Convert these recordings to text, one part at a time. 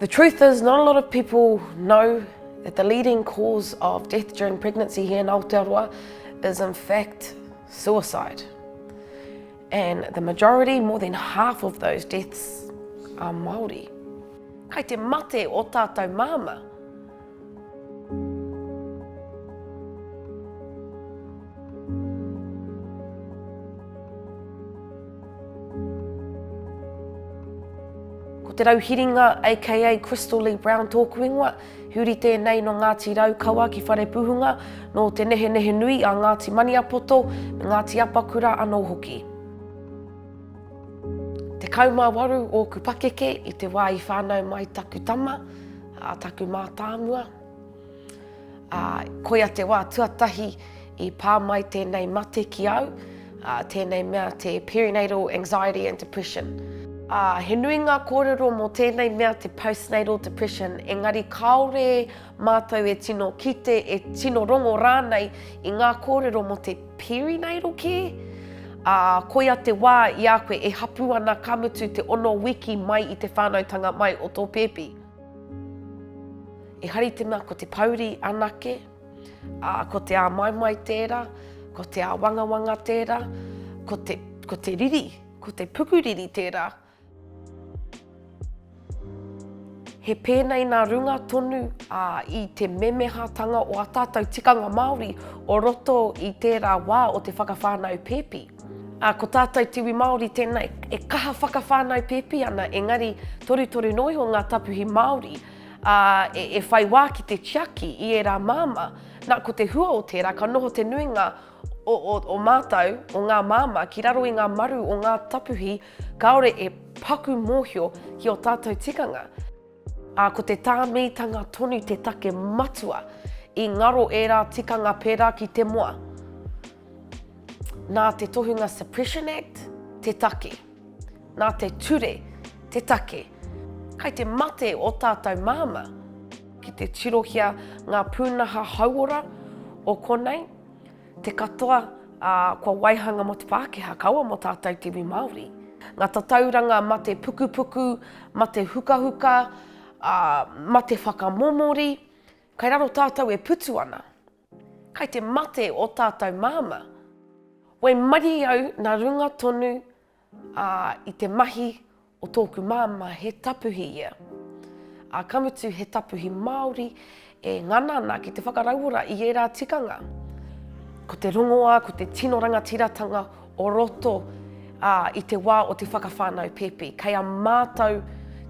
The truth is, not a lot of people know that the leading cause of death during pregnancy here in Aotearoa is in fact suicide. And the majority, more than half of those deaths are Māori. Kei te mate o tātou māma. Ko te rauhiringa, aka Crystal Lee Brown tōku ingoa, huri tēnei no Ngāti Raukawa ki whare puhunga, no te nehe nui a Ngāti Maniapoto, me Ngāti Apakura anō hoki. Te kaumāwaru o Kupakeke i te wā I whānau mai taku tama, taku mātāmua. Koia te wā tuatahi I pā mai tēnei mate ki au, tēnei mea te perinatal anxiety and depression. He nui ngā kōrero mō tēnei mea te postnatal depression, engari kaore mātou e tino kite, e tino rongo rānei I ngā kōrero mō te perinatal care. Koia te wā I a koe e hapu ana kamutu te ono wiki mai I te whānautanga mai o tō pepi. E hari te mea ko te pauri anake, ko te a mai tērā, ko te a wanga tērā, ko te riri, ko te pukuriri tērā. He pēnei nā runga tonu I te memehatanga o a tātou tikanga Māori o roto I tērā wā o te whakawhānau pepi. Ko tātou tiwi Māori tēnei e kaha whakawhānau pepi ana, engari toru noiho ngā tapuhi Māori e whai wā ki te tiaki I e rā māma. Nā ko te hua o tērā, ka noho te nuinga o mātou, o ngā māma, ki raro I ngā maru o ngā tapuhi, kaore e paku mōhio ki o tātou tikanga. Ko te tāmitanga tonu te take matua I ngaro e rā tikanga pērā ki te moa. Nā te tohunga Suppression Act, te take. Nā te ture, te take. Kei te mate o tātou māma. Ki te tirohia ngā pūnaha hauora o konei. Te katoa kua waihanga mo te Pākehā, kaua mo tātou tiwi Māori. Ngā tatauranga ma te pukupuku, ma te hukahuka, ma te whakamomori, kai raro tātou e putu ana. Kei te mate o tātou māma. Wei mari au nā runga tonu I te mahi o tōku māma he tapuhi ia. Kamutu he tapuhi Māori e ngana ana ki te whakarauora I e rā tikanga. Ko te rongoa, ko te tino rangatiratanga o roto I te wā o te whakawhānau pepi. Kei a mātou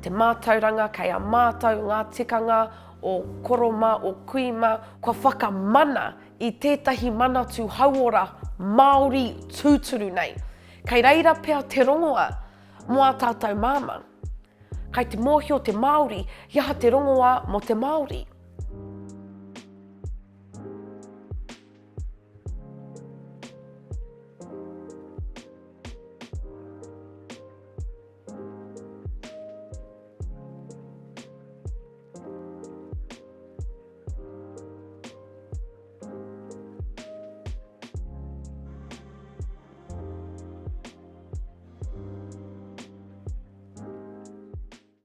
te mātauranga, kei a mātou ngā tikanga o koroma, o kuima, kua whakamana I tētahi manatu hauora Māori tūturu nei. Kei reira pēr te rongoa mo a tātou māma. Kei te mōhio te Māori, iaha te rongoa mo te Māori.